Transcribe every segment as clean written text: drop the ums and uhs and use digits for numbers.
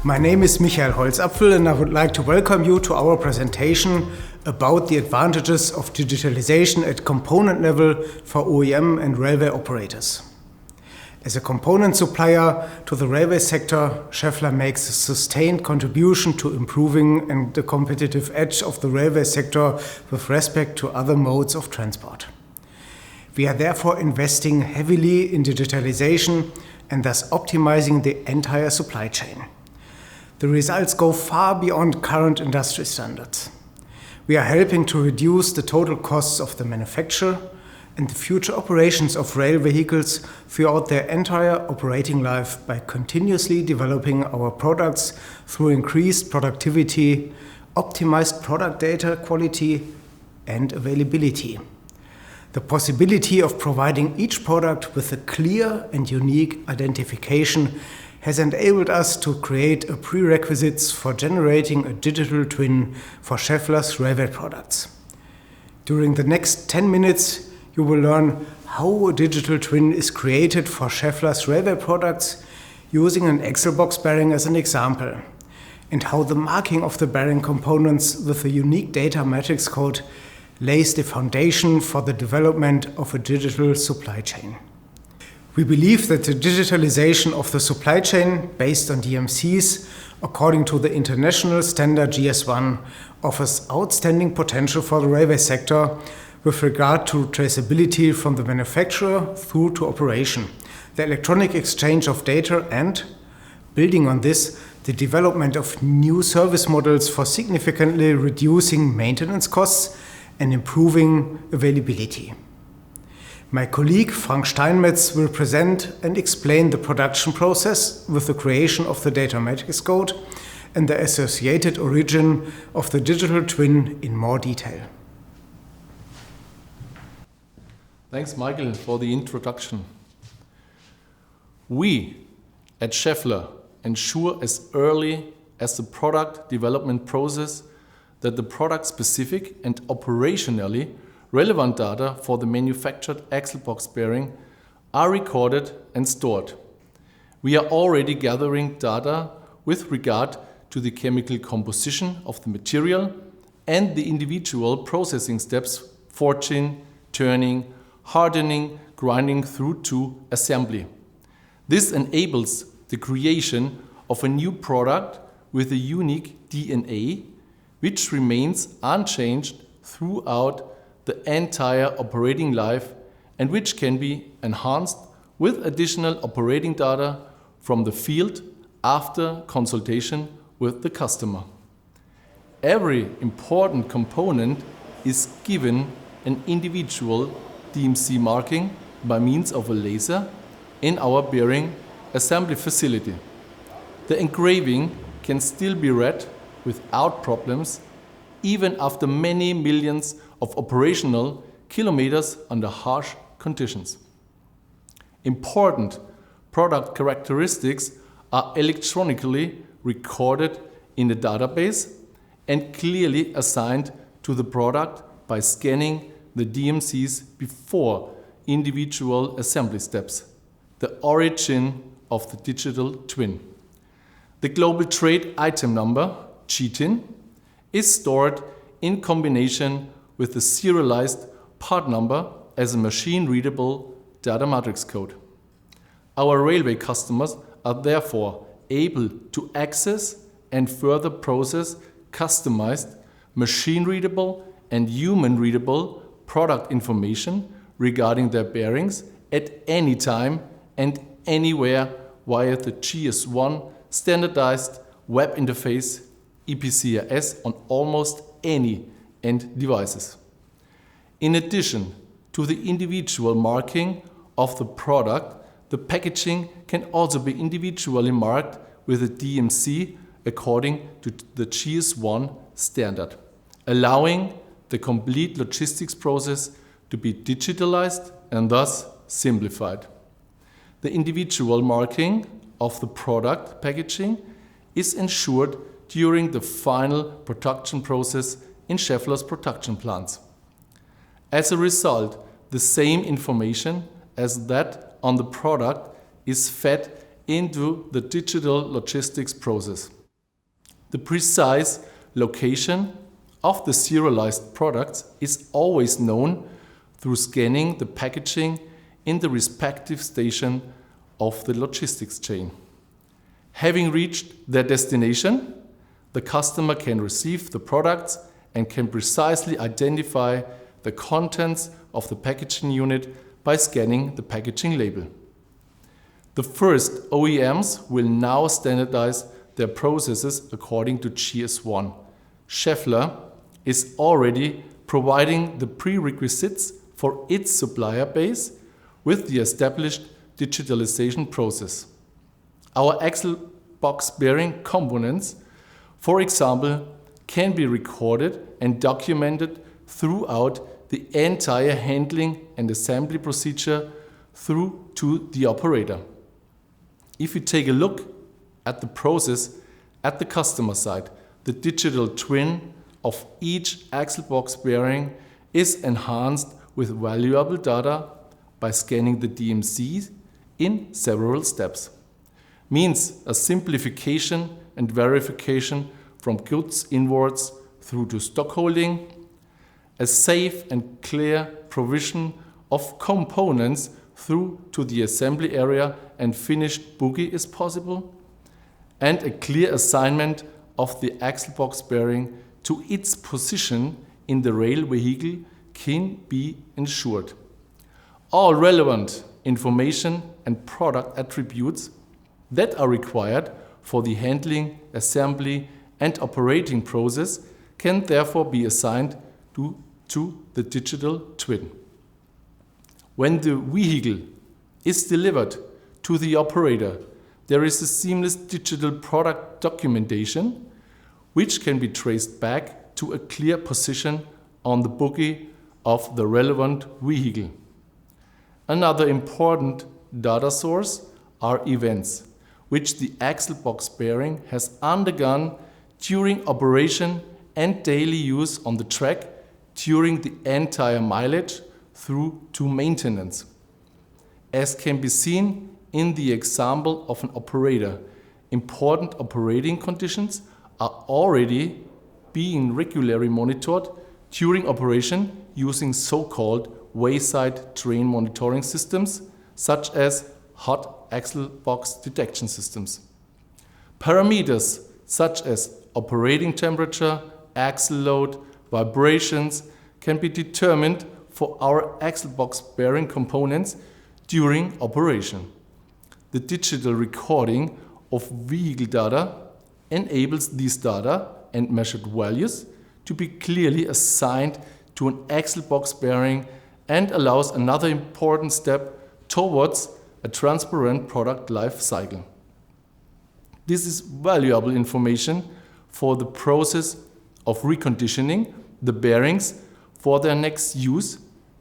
My name is Michael Holzapfel and I would like to welcome you to our presentation about the advantages of digitalization at component level for OEM and railway operators. As a component supplier to the railway sector, Schaeffler makes a sustained contribution to improving the competitive edge of the railway sector with respect to other modes of transport. We are therefore investing heavily in digitalization and thus optimizing the entire supply chain. The results go far beyond current industry standards. We are helping to reduce the total costs of the manufacture and the future operations of rail vehicles throughout their entire operating life by continuously developing our products through increased productivity, optimized product data quality, and availability. The possibility of providing each product with a clear and unique identification has enabled us to create a prerequisites for generating a digital twin for Schaeffler's railway products. During the next 10 minutes, you will learn how a digital twin is created for Schaeffler's railway products using an axlebox bearing as an example, and how the marking of the bearing components with a unique data matrix code lays the foundation for the development of a digital supply chain. We believe that the digitalization of the supply chain based on DMCs, according to the international standard GS1, offers outstanding potential for the railway sector with regard to traceability from the manufacturer through to operation, the electronic exchange of data and, building on this, the development of new service models for significantly reducing maintenance costs and improving availability. My colleague Frank Steinmetz will present and explain the production process with the creation of the data matrix code and the associated origin of the digital twin in more detail. Thanks, Michael, for the introduction. We at Schaeffler ensure as early as the product development process that the product-specific and operationally relevant data for the manufactured axlebox bearing are recorded and stored. We are already gathering data with regard to the chemical composition of the material and the individual processing steps: forging, turning, hardening, grinding through to assembly. This enables the creation of a new product with a unique DNA, which remains unchanged throughout the entire operating life and which can be enhanced with additional operating data from the field after consultation with the customer. Every important component is given an individual DMC marking by means of a laser in our bearing assembly facility. The engraving can still be read without problems even after many millions of operational kilometers under harsh conditions. Important product characteristics are electronically recorded in the database and clearly assigned to the product by scanning the DMCs before individual assembly steps, the origin of the digital twin. The global trade item number, GTIN, is stored in combination with the serialized part number as a machine-readable data matrix code. Our railway customers are therefore able to access and further process customized, machine-readable and human-readable product information regarding their bearings at any time and anywhere via the GS1 standardized web interface EPCRS on almost any end devices. In addition to the individual marking of the product, the packaging can also be individually marked with a DMC according to the GS1 standard, allowing the complete logistics process to be digitalized and thus simplified. The individual marking of the product packaging is ensured during the final production process in Schaeffler's production plants. As a result, the same information as that on the product is fed into the digital logistics process. The precise location of the serialized products is always known through scanning the packaging in the respective station of the logistics chain. Having reached their destination, the customer can receive the products and can precisely identify the contents of the packaging unit by scanning the packaging label. The first OEMs will now standardize their processes according to GS1. Schaeffler is already providing the prerequisites for its supplier base with the established digitalization process. Our axlebox bearing components, for example, can be recorded and documented throughout the entire handling and assembly procedure through to the operator. If you take a look at the process at the customer side, the digital twin of each axlebox bearing is enhanced with valuable data by scanning the DMCs in several steps. Means a simplification and verification from goods inwards through to stock holding, a safe and clear provision of components through to the assembly area and finished bogie is possible, and a clear assignment of the axlebox bearing to its position in the rail vehicle can be ensured. All relevant information and product attributes that are required for the handling, assembly and operating process can therefore be assigned to the digital twin. When the vehicle is delivered to the operator, there is a seamless digital product documentation which can be traced back to a clear position on the bogie of the relevant vehicle. Another important data source are events, which the axlebox bearing has undergone during operation and daily use on the track during the entire mileage through to maintenance. As can be seen in the example of an operator, important operating conditions are already being regularly monitored during operation using so-called wayside train monitoring systems, such as hot axlebox detection systems. Parameters such as operating temperature, axle load, vibrations can be determined for our axlebox bearing components during operation. The digital recording of vehicle data enables these data and measured values to be clearly assigned to an axlebox bearing and allows another important step towards a transparent product life cycle. This is valuable information for the process of reconditioning the bearings for their next use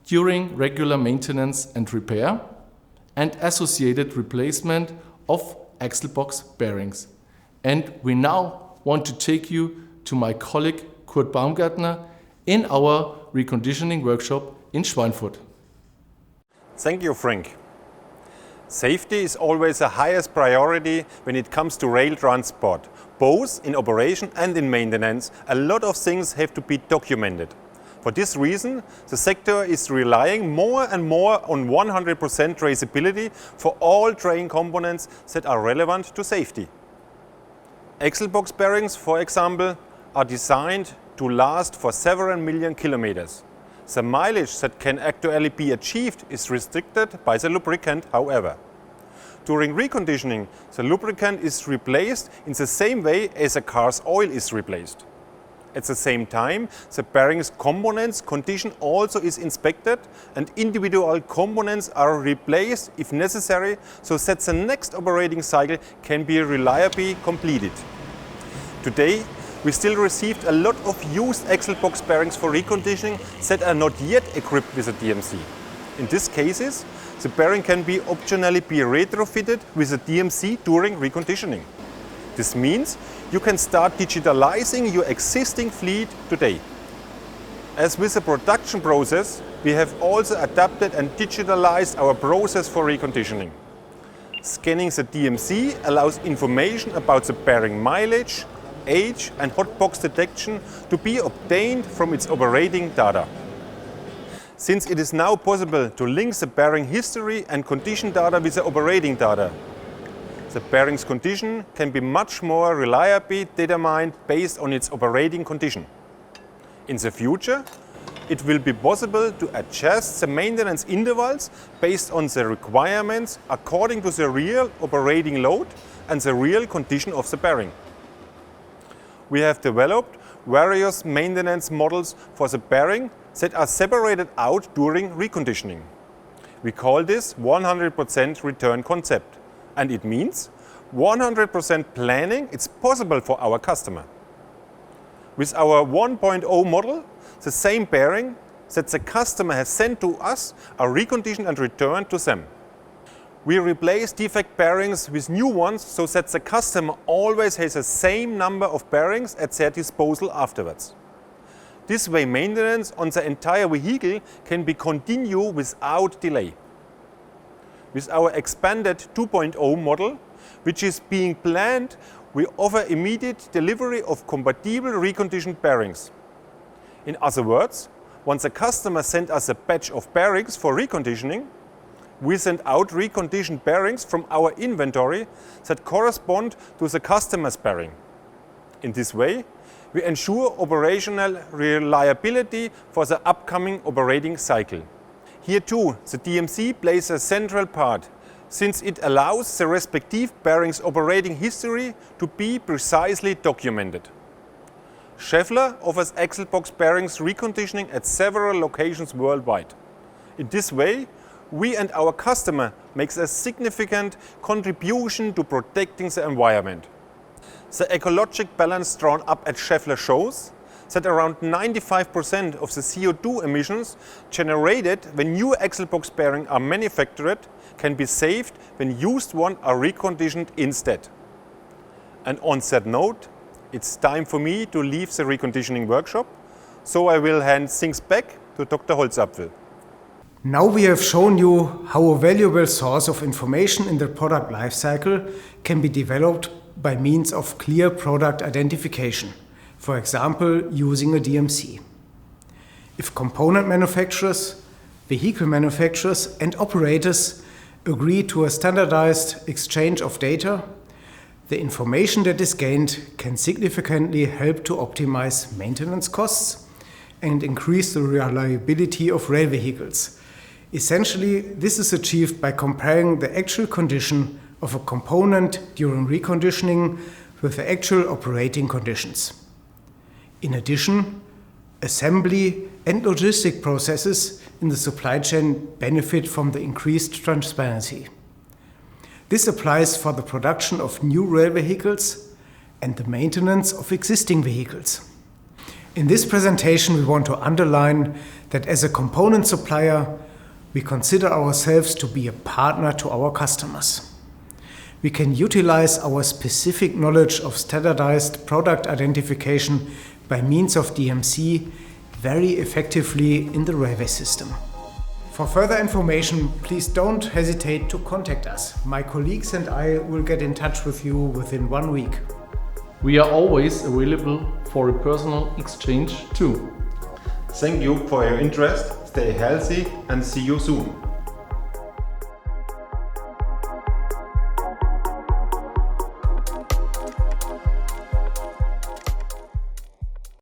during regular maintenance and repair and associated replacement of axlebox bearings. And we now want to take you to my colleague Kurt Baumgartner in our reconditioning workshop in Schweinfurt. Thank you, Frank. Safety is always the highest priority when it comes to rail transport. Both in operation and in maintenance, a lot of things have to be documented. For this reason, the sector is relying more and more on 100% traceability for all train components that are relevant to safety. Axlebox bearings, for example, are designed to last for several million kilometers. The mileage that can actually be achieved is restricted by the lubricant, however. During reconditioning, the lubricant is replaced in the same way as a car's oil is replaced. At the same time, the bearing's components condition also is inspected and individual components are replaced if necessary, so that the next operating cycle can be reliably completed. Today, we still received a lot of used axlebox bearings for reconditioning that are not yet equipped with a DMC. In these cases, the bearing can be optionally be retrofitted with a DMC during reconditioning. This means you can start digitalizing your existing fleet today. As with the production process, we have also adapted and digitalized our process for reconditioning. Scanning the DMC allows information about the bearing mileage, age and hotbox detection to be obtained from its operating data. Since it is now possible to link the bearing history and condition data with the operating data, the bearing's condition can be much more reliably determined based on its operating condition. In the future, it will be possible to adjust the maintenance intervals based on the requirements according to the real operating load and the real condition of the bearing. We have developed various maintenance models for the bearing that are separated out during reconditioning. We call this 100% return concept, and it means 100% planning is possible for our customer. With our 1.0 model, the same bearing that the customer has sent to us are reconditioned and returned to them. We replace defect bearings with new ones so that the customer always has the same number of bearings at their disposal afterwards. This way, maintenance on the entire vehicle can be continued without delay. With our expanded 2.0 model, which is being planned, we offer immediate delivery of compatible reconditioned bearings. In other words, once a customer sends us a batch of bearings for reconditioning, we send out reconditioned bearings from our inventory that correspond to the customer's bearing. In this way, we ensure operational reliability for the upcoming operating cycle. Here too, the DMC plays a central part, since it allows the respective bearing's operating history to be precisely documented. Schaeffler offers axlebox bearings reconditioning at several locations worldwide. In this way, we and our customer makes a significant contribution to protecting the environment. The ecologic balance drawn up at Schaeffler shows that around 95% of the CO2 emissions generated when new axlebox bearings are manufactured can be saved when used ones are reconditioned instead. And on that note, it's time for me to leave the reconditioning workshop, so I will hand things back to Dr. Holzapfel. Now we have shown you how a valuable source of information in the product lifecycle can be developed by means of clear product identification, for example, using a DMC. If component manufacturers, vehicle manufacturers and operators agree to a standardized exchange of data, the information that is gained can significantly help to optimize maintenance costs and increase the reliability of rail vehicles. Essentially, this is achieved by comparing the actual condition of a component during reconditioning with the actual operating conditions. In addition, assembly and logistic processes in the supply chain benefit from the increased transparency. This applies for the production of new rail vehicles and the maintenance of existing vehicles. In this presentation, we want to underline that as a component supplier, we consider ourselves to be a partner to our customers. We can utilize our specific knowledge of standardized product identification by means of DMC very effectively in the railway system. For further information, please don't hesitate to contact us. My colleagues and I will get in touch with you within 1 week. We are always available for a personal exchange too. Thank you for your interest, stay healthy and see you soon.